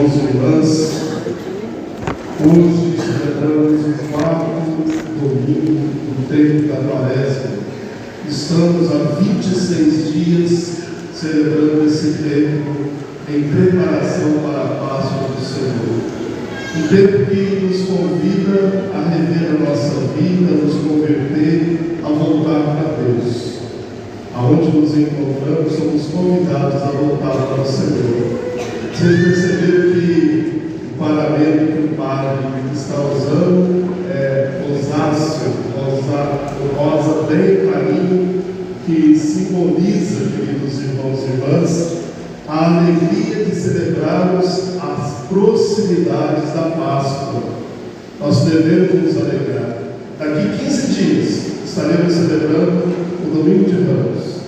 irmãos e irmãs, hoje celebramos o quarto domingo do tempo da Quaresma. Estamos há 26 dias celebrando esse tempo em preparação para a Páscoa do Senhor. Um tempo que nos convida a rever a nossa vida, a nos converter, a voltar para Deus. Aonde nos encontramos, somos convidados a voltar para o Senhor. Vocês perceberam que o paramento que o padre está usando é rosáceo, rosa bem clarinho, que simboliza, queridos irmãos e irmãs, a alegria de celebrarmos as proximidades da Páscoa. Nós devemos nos alegrar. Daqui 15 dias estaremos celebrando o Domingo de Ramos.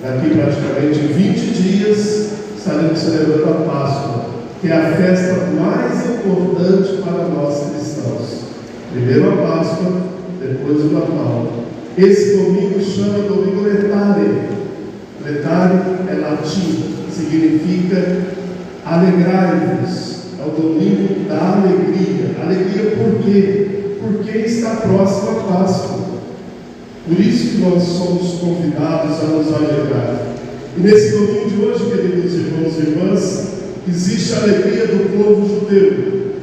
Daqui praticamente 20 dias estaremos celebrando a Páscoa, que é a festa mais importante para nós cristãos. Primeiro a Páscoa, depois o Natal. Esse domingo chama Domingo Letare. Letare é latim, significa alegrai-vos. É o domingo da alegria. Alegria por quê? Porque está próximo a Páscoa. Por isso que nós somos convidados a nos alegrar. E nesse domingo de hoje, queridos irmãos e irmãs, existe a alegria do povo judeu,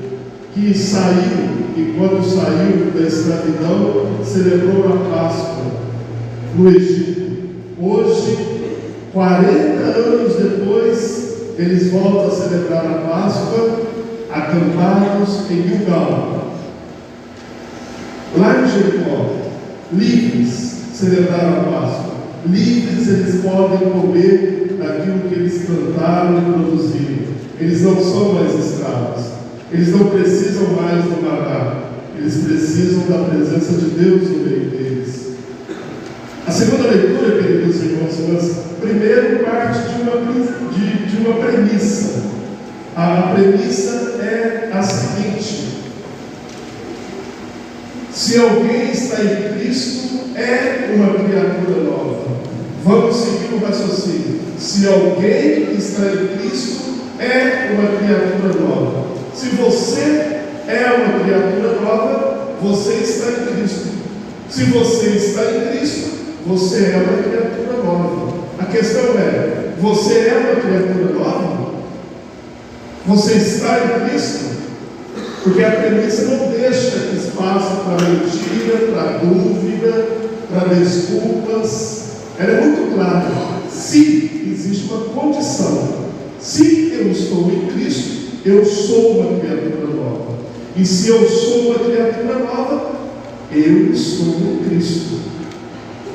que saiu, e quando saiu da escravidão, celebrou a Páscoa no Egito. Hoje, 40 anos depois, eles voltam a celebrar a Páscoa, acampados em Gilgal. Lá em Jericó, livres, celebraram a Páscoa. Livres, eles podem comer daquilo que eles plantaram e produziram. Eles não são mais escravos. Eles não precisam mais do maná. Eles precisam da presença de Deus no meio deles. A segunda leitura, queridos irmãos e irmãs, primeiro parte de uma premissa. A premissa é a seguinte: se alguém está em Cristo, é uma criatura nova. Vamos seguir o raciocínio. Se alguém está em Cristo, é uma criatura nova. Se você é uma criatura nova, você está em Cristo. Se você está em Cristo, você é uma criatura nova. A questão é: você é uma criatura nova? Você está em Cristo? Porque a premissa não deixa espaço para mentira, para dúvida, para desculpas. Ela é muito clara. Se existe uma condição, se eu estou em Cristo, eu sou uma criatura nova. E se eu sou uma criatura nova, eu estou em Cristo.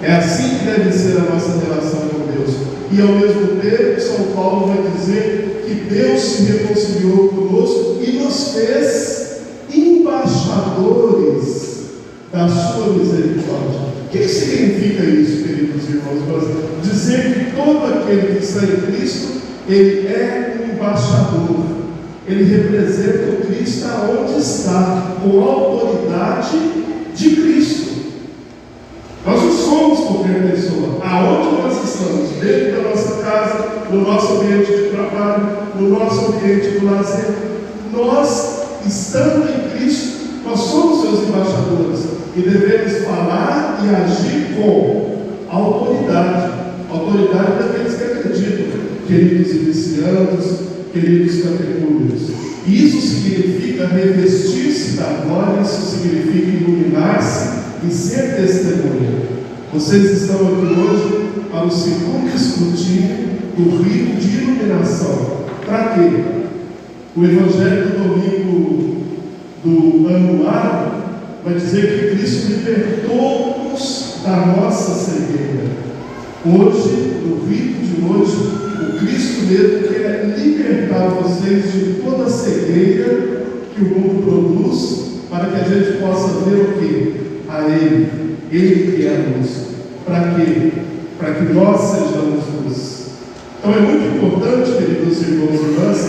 É assim que deve ser a nossa relação com Deus. E ao mesmo tempo, São Paulo vai dizer que Deus se reconciliou conosco e nos fez embaixadores da sua misericórdia. O que significa isso, queridos irmãos? Dizer que todo aquele que está em Cristo, ele é um embaixador. Ele representa o Cristo aonde está, com a autoridade de Cristo. Nós não somos qualquer pessoa. Aonde nós estamos, dentro da nossa casa, no nosso ambiente de trabalho, no nosso ambiente do lazer, nós, estando em Cristo, nós somos seus embaixadores e devemos falar e agir com autoridade daqueles que acreditam, queridos iniciantes, queridos catecúmenos. Isso significa revestir-se da glória, isso significa iluminar-se e ser testemunha. Vocês estão aqui hoje para o segundo escrutínio do rito de iluminação. Para quê? O Evangelho do domingo do ano A vai dizer que Cristo libertou-nos da nossa cegueira. Hoje, no rito de hoje, o Cristo mesmo quer libertar vocês de toda a cegueira que o mundo produz, para que a gente possa ver o quê? A Ele. Ele que é a luz. Para quê? Para que nós sejamos luz. Então é muito importante, queridos irmãos e irmãs,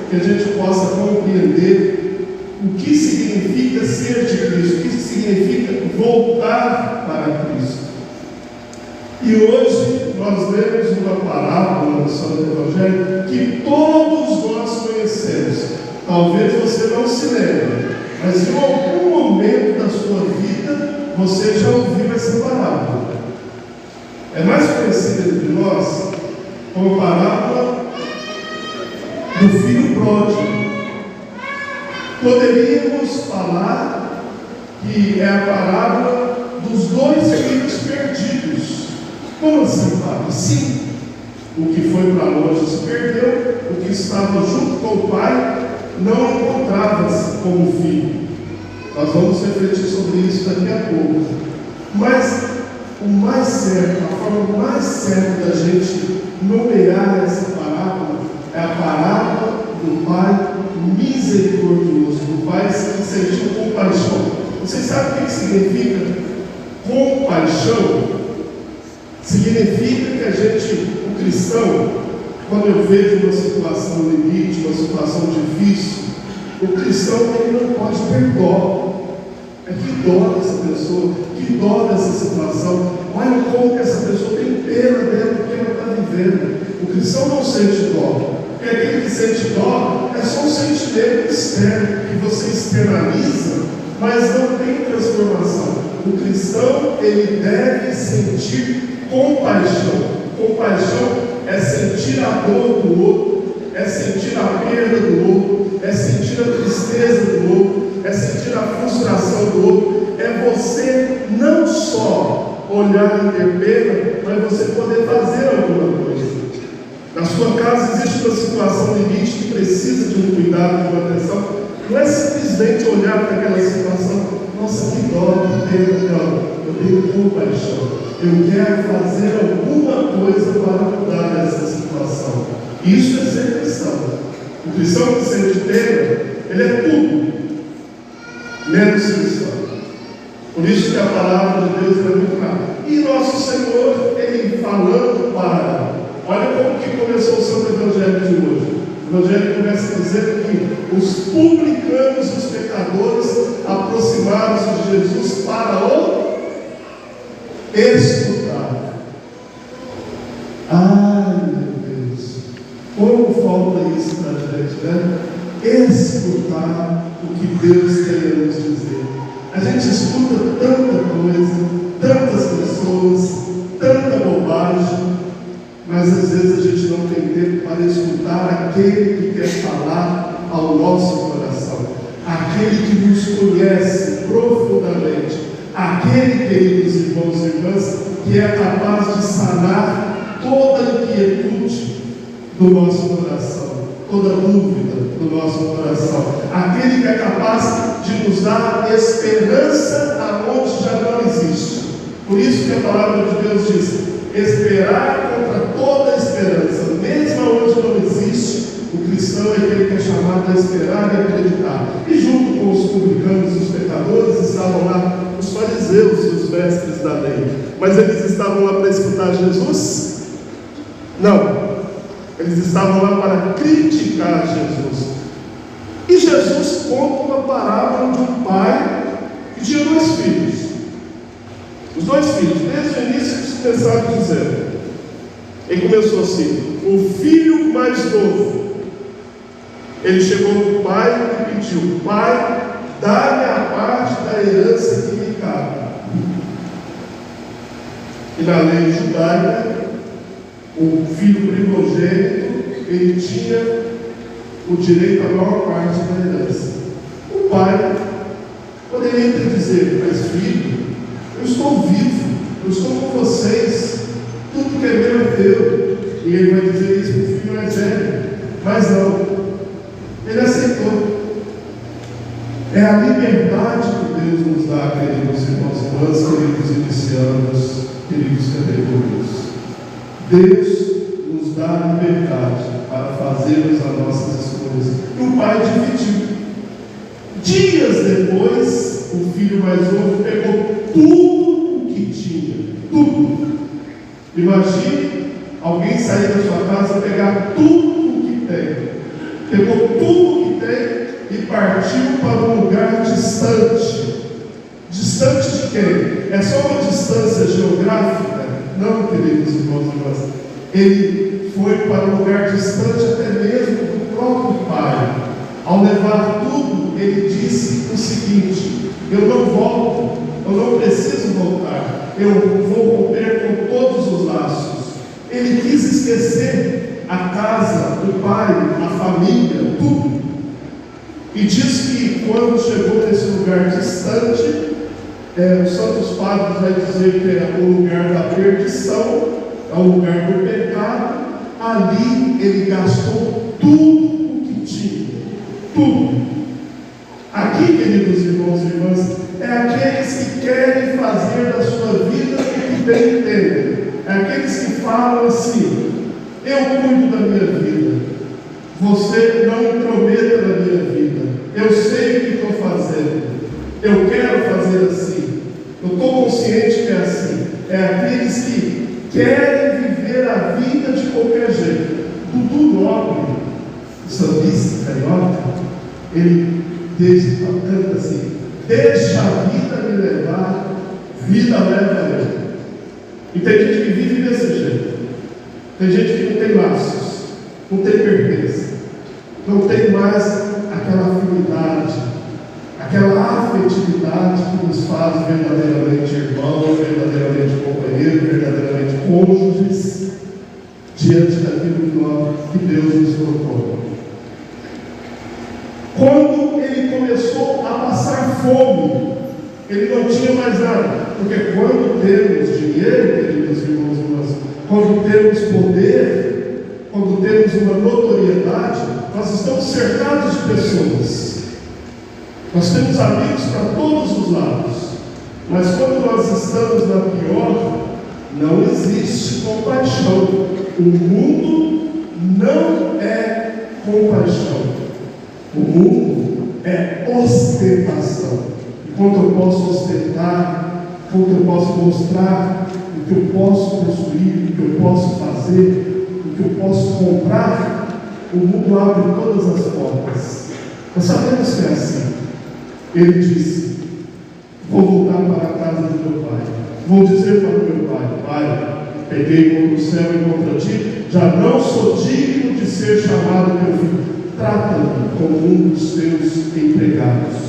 que a gente possa compreender o que significa ser de Cristo, o que significa voltar para Cristo. E hoje nós lemos uma parábola no Santo Evangelho que todos nós conhecemos. Talvez você não se lembre, mas em algum momento da sua vida você já ouviu essa parábola. É mais conhecida entre nós como a parábola do filho pródigo. Poderíamos falar que é a parábola dos dois filhos perdidos. Como assim, Padre? Sim, o que foi para longe se perdeu, o que estava junto com o pai não encontrava-se como filho. Nós vamos refletir sobre isso daqui a pouco. Mas o mais certo, a forma mais certa da gente nomear essa parábola é a parábola do pai misericordioso, do pai que sentiu compaixão. Vocês sabem o que significa compaixão? Significa que a gente, o cristão, quando eu vejo uma situação limite, uma situação difícil, o cristão ele não pode ter dó. É que dó dessa pessoa, que dó dessa situação. Olha como que essa pessoa tem pena dela do que ela está vivendo. O cristão não sente dó. Porque aquele que sente dó é só um sentimento externo que você externaliza, mas não tem transformação. O cristão ele deve sentir compaixão. Compaixão é sentir a dor do outro, é sentir a perda do outro, é sentir a tristeza do outro, é sentir a frustração do outro, é você não só olhar e ter pena, mas você poder fazer alguma coisa. Na sua casa existe uma situação limite que precisa de um cuidado, de uma atenção. Não é simplesmente olhar para aquela situação, nossa, que dó, que pena, não. Eu tenho compaixão. Eu quero fazer alguma coisa para mudar essa situação. Isso é ser cristão. O cristão que sente pena, ele é tudo menos cristão. Por isso que a palavra de Deus é muito clara. E nosso Senhor, ele falando para... Olha como que começou o Santo Evangelho de hoje. O Evangelho começa dizendo que os publicanos e os pecadores aproximaram-se de Jesus para o escutar. Ai, meu Deus, como falta isso para a gente, né? Escutar o que Deus tem a nos dizer. A gente escuta tanta coisa, tantas pessoas, tanta bobagem, mas às vezes a gente não tem tempo para escutar aquele que quer falar ao nosso coração, aquele que nos conhece profundamente, aquele, queridos irmãos e irmãs, que é capaz de sanar toda a inquietude do nosso coração, toda dúvida do nosso coração, aquele que é capaz de nos dar esperança aonde já não existe. Por isso que a palavra de Deus diz: esperar contra toda esperança, mesmo onde não existe. O cristão é aquele que é chamado a esperar e acreditar. E junto com os publicanos e os pecadores estavam lá os fariseus e os mestres da lei. Mas eles estavam lá para escutar Jesus? Não. Eles estavam lá para criticar Jesus. E Jesus conta uma parábola de um pai que tinha dois filhos. Os dois filhos, desde o início eles começaram dizendo. Ele começou assim: o filho mais novo, ele chegou para o pai e pediu: pai, dá-me a parte da herança que me cabe. E na lei judaica, o filho primogênito, ele tinha o direito à maior parte da herança. O pai poderia dizer: mas filho, eu estou vivo, eu estou com vocês, tudo que é meu é teu. E ele vai dizer isso para o filho mais velho. Mas não, ele aceitou. É a liberdade que Deus nos dá, queridos irmãos e irmãs, queridos inicianos, queridos categóricos. Deus nos dá a liberdade para fazermos as nossas escolhas. E o pai dividiu. Dias depois, o filho mais novo pegou tudo o que tinha. Tudo. Imagine alguém sair da sua casa e pegar tudo o que tem. Pegou tudo o que tem e partiu para um lugar distante. Distante de quem? É só uma distância geográfica? Não, queridos irmãos e irmãs. Ele foi para um lugar distante até mesmo do próprio pai. Ao levar tudo, ele disse o seguinte: eu não volto, eu não preciso voltar, eu vou romper com todos os laços. Ele quis esquecer a casa, o pai, a família, tudo. E diz que quando chegou nesse lugar distante, os Santos Padres vai dizer que é o lugar da perdição, é o lugar do pecado. Ali ele gastou tudo o que tinha, tudo. Aqui, queridos irmãos e irmãs, é aqueles que querem fazer da sua vida o que bem entendem. É aqueles que falam assim: eu cuido da minha vida, você não intrometa na minha vida, eu sei o que estou fazendo, eu quero fazer assim, eu estou consciente que é assim. É aqueles que querem viver a vida de qualquer jeito. Dudu Nobre, o sambista carioca, ele canta assim: deixa a vida me levar, vida leva eu. E tem gente que vive desse jeito. Tem gente que não tem laços, não tem pertença, não tem mais aquela afinidade, aquela afetividade que nos faz verdadeiramente irmãos, verdadeiramente companheiros, verdadeiramente cônjuges, diante daquilo que Deus nos propõe. Quando ele começou a passar fome, ele não tinha mais nada. Porque quando temos dinheiro, queridos irmãos e irmãs, quando temos poder, quando temos uma notoriedade, nós estamos cercados de pessoas. Nós temos amigos para todos os lados. Mas quando nós estamos na pior, não existe compaixão. O mundo não é compaixão. O mundo é ostentação. E quando eu posso ostentar, quando eu posso mostrar o que eu posso construir, o que eu posso fazer, o que eu posso comprar, o mundo abre todas as portas. Nós sabemos que é assim. Ele disse: vou voltar para a casa do meu pai, vou dizer para o meu pai: pai, peguei contra o céu e contra ti, já não sou digno de ser chamado meu filho, trata-me como um dos teus empregados.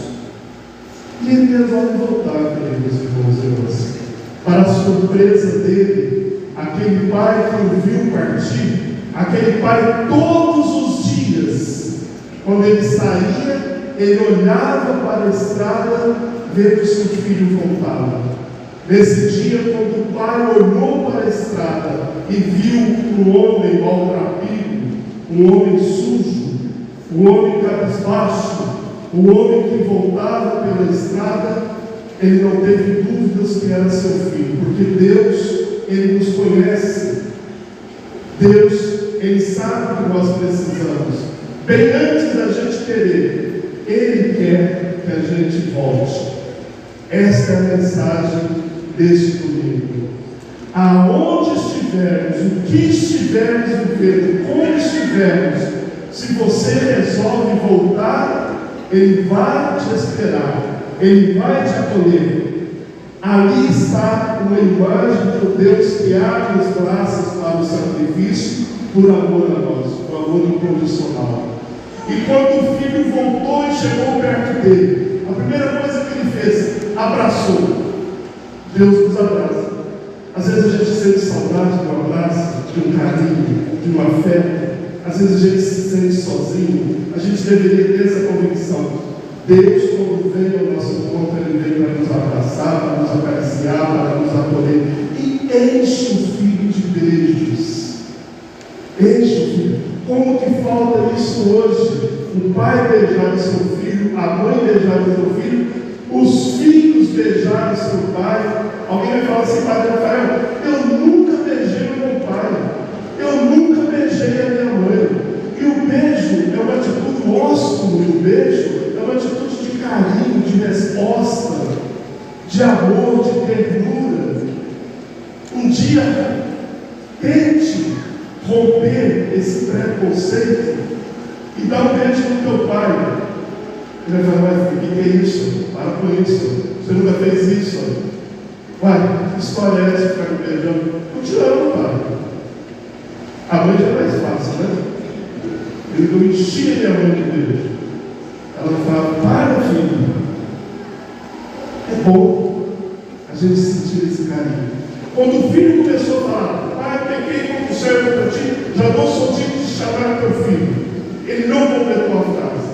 E ele resolve voltar, queridos irmãos e irmãs. Para a surpresa dele, aquele pai que o viu partir, aquele pai todos os dias, quando ele saía, ele olhava para a estrada, vendo se o filho voltava. Nesse dia, quando o pai olhou para a estrada e viu um homem maltrapilho, um homem sujo, um homem cabisbaixo, o homem que voltava pela estrada, ele não teve dúvidas que era seu filho, porque Deus, ele nos conhece. Deus, ele sabe o que nós precisamos. Bem antes da gente querer, ele quer que a gente volte. Esta é a mensagem deste domingo. Aonde estivermos, o que estivermos vivendo, como estivermos, se você resolve voltar, ele vai te esperar, ele vai te acolher. Ali está uma imagem de Deus que abre os braços para o sacrifício por amor a nós, por amor incondicional. E quando o filho voltou e chegou perto dele, a primeira coisa que ele fez, abraçou. Deus nos abraça. Às vezes a gente sente saudade de um abraço, de um carinho, de um afeto. Às vezes a gente se sente sozinho. A gente deveria ter essa convicção. Deus, quando vem ao nosso encontro, ele vem para nos abraçar, para nos acariciar, para nos acolher. E enche o filho de beijos. Enche o filho. Como que falta isso hoje? O pai beijar o seu filho, a mãe beijar o seu filho, os filhos beijar o seu pai. Alguém vai falar assim: Padre Rafael, eu nunca beijei o meu pai, eu nunca beijei a minha mãe. E o beijo é uma atitude, o ósculo do beijo é uma atitude de carinho, de resposta, de amor, de ternura. Um dia, tente romper esse preconceito e dar um beijo no teu pai. Ele vai falar: mas o que é isso? Para com isso, você nunca fez isso. Vai, que história é essa de ficar me beijando? Eu te amo, pai. A mãe já é mais fácil, né? Ele não enchia minha mãe de beijo. gente sentir esse carinho. Quando o filho começou a falar, pai, peguei como servo para ti, já não sou digno de chamar teu filho. Ele não completou a frase.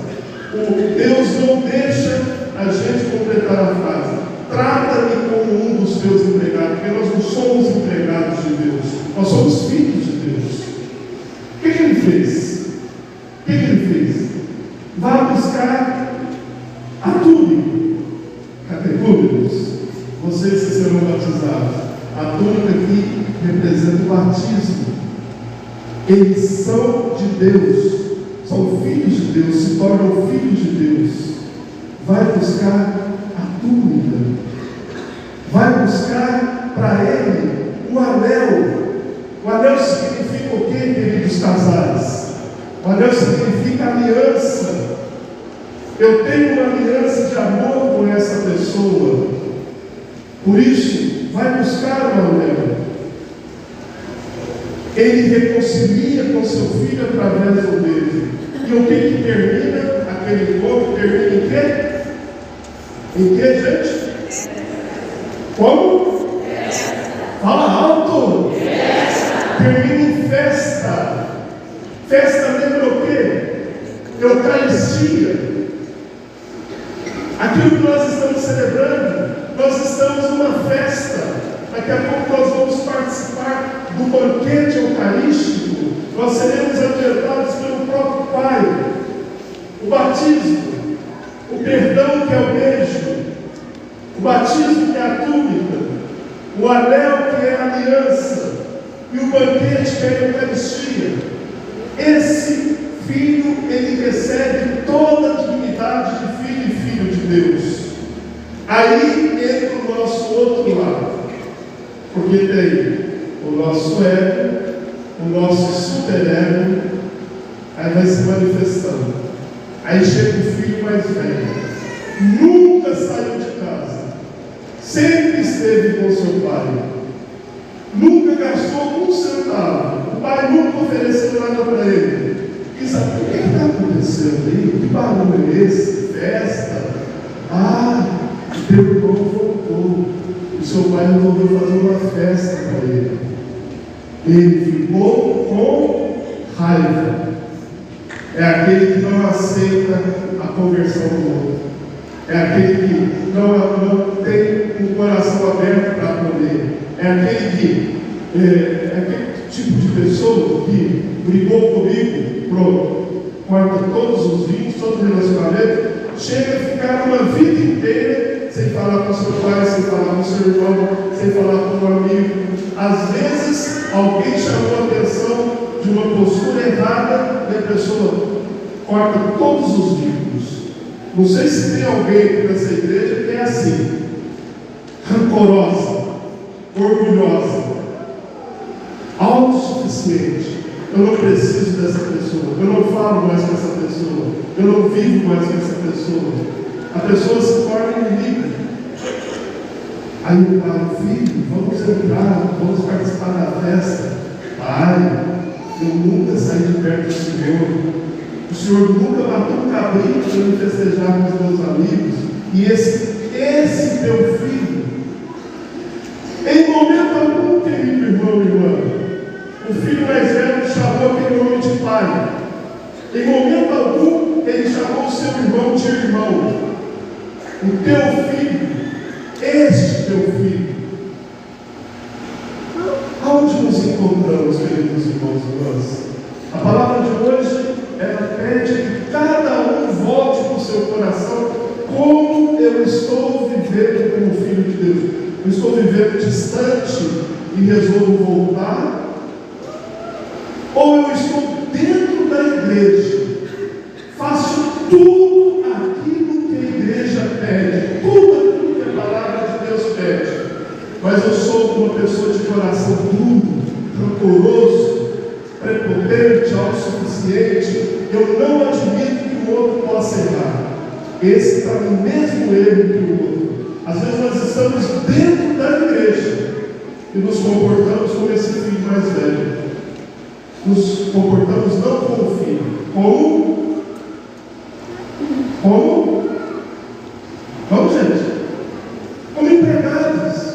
O Deus não deixa a gente completar a frase. Trata-me como um dos teus empregados, porque nós não somos empregados de Deus, nós somos filhos de Deus. O que ele fez? O que ele fez? Vá buscar a túnica. Cadê túnicos? Vocês que serão batizados. A túnica aqui representa o batismo. Eles são de Deus, são filhos de Deus, se tornam filhos de Deus. Vai buscar a túnica. Vai buscar para ele um anel. O anel significa o quê, queridos casais? O anel significa aliança. Eu tenho uma aliança de amor com essa pessoa. Por isso, vai buscar o anel. Ele reconcilia com seu filho através do beijo. E o que termina aquele encontro? Termina em quê? Em quê, gente? Como? Fala alto! Termina em festa. Festa lembra o quê? Eucaristia. Aquilo que nós estamos celebrando, nós estamos numa festa. Daqui a pouco nós vamos participar do banquete eucarístico. Nós seremos adiantados pelo próprio Pai. O batismo, o perdão que é o beijo, o batismo que é a túnica, o anel que é a aliança e o banquete que é a Eucaristia. Esse filho, ele recebe toda a dignidade de filho e filho de Deus. Aí entra o nosso outro lado, porque tem o nosso ego, o nosso superego, aí vai se manifestando. Aí chega o filho mais velho, nunca saiu de casa, sempre esteve com seu pai, nunca gastou um centavo, o pai nunca ofereceu nada para ele. E sabe o que está acontecendo aí? Que barulho é esse? Festa? Ah, teu irmão voltou. O seu pai resolveu fazer uma festa para ele. Ele ficou com raiva. É aquele que não aceita a conversão do outro. É aquele que não tem um coração aberto para acolher. É aquele tipo de pessoa que brigou comigo, pronto, corta todos os vínculos, todo o relacionamento, chega a ficar uma vida inteira sem falar com seu pai, sem falar com seu irmão, sem falar com um amigo. Às vezes, alguém chamou a atenção de uma postura errada e a pessoa corta todos os vínculos. Não sei se tem alguém nessa igreja que é assim, rancorosa, orgulhosa, autossuficiente. Eu não preciso dessa pessoa, eu não falo mais com essa pessoa, eu não vivo mais com essa pessoa. A pessoa se torna inimiga. Aí o pai, filho, vamos entrar, vamos participar da festa. Pai, eu nunca saí de perto do Senhor. O Senhor nunca matou um cabrito para me festejar com os meus amigos. E esse teu filho, em momento algum, querido irmão e irmã, o filho mais velho chamou aquele homem de pai. Em momento algum, ele chamou o seu irmão de irmão. O teu filho, este teu filho. Aonde nos encontramos, queridos irmãos e irmãs? A palavra de hoje, ela pede que cada um volte para o seu coração como eu estou vivendo como filho de Deus. Eu estou vivendo distante e resolvo voltar? Ou eu estou dentro da igreja, faço tudo aquilo que a igreja pede, tudo aquilo que a palavra de Deus pede, mas eu sou uma pessoa de coração duro, rancoroso, prepotente, autossuficiente, eu não admito que o outro possa errar. Esse está no mesmo erro que o outro. Às vezes nós estamos dentro da igreja e nos comportamos como esse filho mais velho. Nos comportamos não como filho, como? Vamos, gente? Como empregados.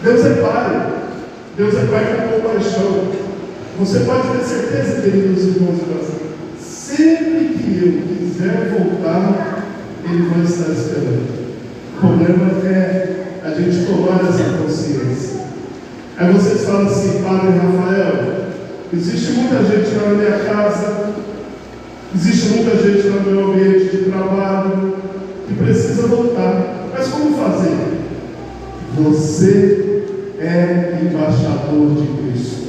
Deus é Pai. Deus é Pai com compaixão. Você pode ter certeza, queridos irmãos e irmãs, sempre que eu quiser voltar, Ele vai estar esperando. O problema é a gente tomar essa consciência. Aí vocês falam assim: Padre Rafael, existe muita gente na minha casa, existe muita gente no meu ambiente de trabalho que precisa voltar. Mas como fazer? Você é embaixador de Cristo.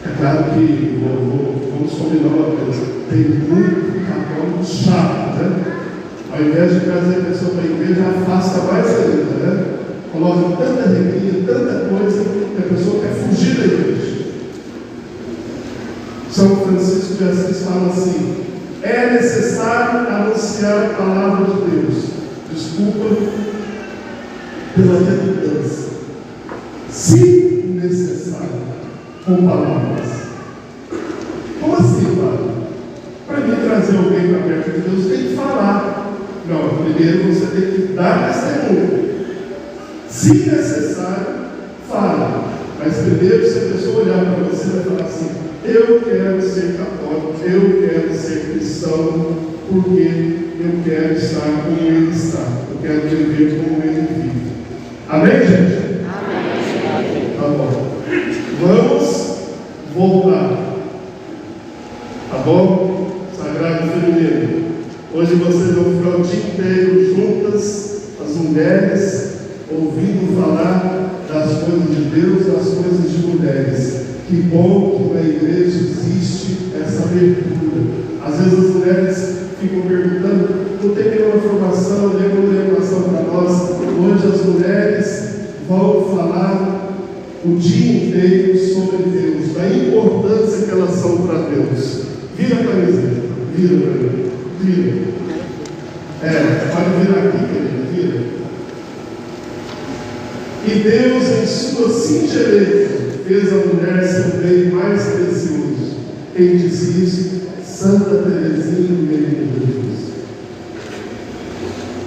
É claro que vamos combinar uma coisa: tem muito católico chato, né? Ao invés de trazer a pessoa para a igreja, afasta mais ainda, né? Coloca tanta regrinha, tanta coisa, que a pessoa quer fugir da igreja. São Francisco de Assis fala assim: é necessário anunciar a palavra de Deus. Desculpa pela redundância. Se necessário, com palavras. Como assim, Padre? Para mim trazer alguém para perto de Deus, tem que falar. Não, primeiro você tem que dar testemunho. Se necessário, fala. Mas primeiro, se a pessoa olhar para você, vai falar assim: eu quero ser católico, eu quero ser cristão, porque eu quero estar como Ele está. Eu quero viver como Ele vive. Amém, gente? Amém. Tá bom. Vamos voltar. Tá bom? Sagrado Feminino. Hoje vocês vão ficar o dia inteiro juntas, as mulheres, ouvindo falar das coisas de Deus, das coisas de mulheres. Que bom que na igreja existe essa abertura. Às vezes as mulheres ficam perguntando: não tem nenhuma formação, nenhuma orientação para nós. Hoje as mulheres vão falar o dia inteiro sobre Deus, da importância que elas são para Deus. Vira a camiseta, vira para mim, vira. Pode virar aqui, querida, vira. E Deus, em sua singeleza, fez a mulher seu bem mais precioso. Quem disse isso? Santa Teresinha do Menino Jesus.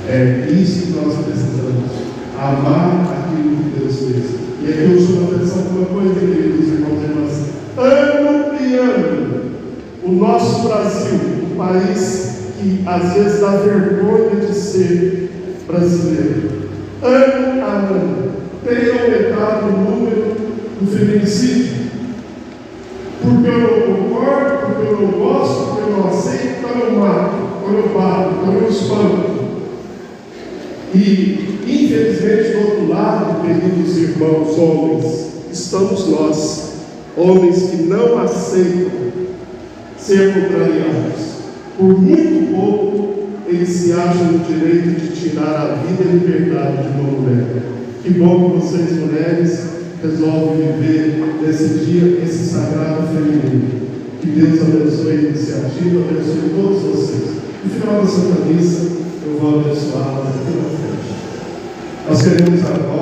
É isso que nós precisamos: amar aquilo que Deus fez. E aqui eu chamo a atenção para uma coisa, queridos irmãos e irmãs. Ano e ano, o nosso Brasil, um país que às vezes dá vergonha de ser brasileiro, ano a ano, tem aumentado o número do feminicídio. Porque eu não concordo, porque eu não gosto, porque eu não aceito, então eu mato, então eu bato, então eu espanto. E, infelizmente, do outro lado, queridos irmãos homens, estamos nós, homens que não aceitam ser contrariados. Por muito pouco, eles se acham no direito de tirar a vida e a liberdade de uma mulher. Que bom que vocês, mulheres, resolvem viver nesse dia, esse sagrado feminino. Que Deus abençoe a iniciativa, abençoe todos vocês. No final da Santa Missa, eu vou abençoá-las aqui na frente. Nós queremos agora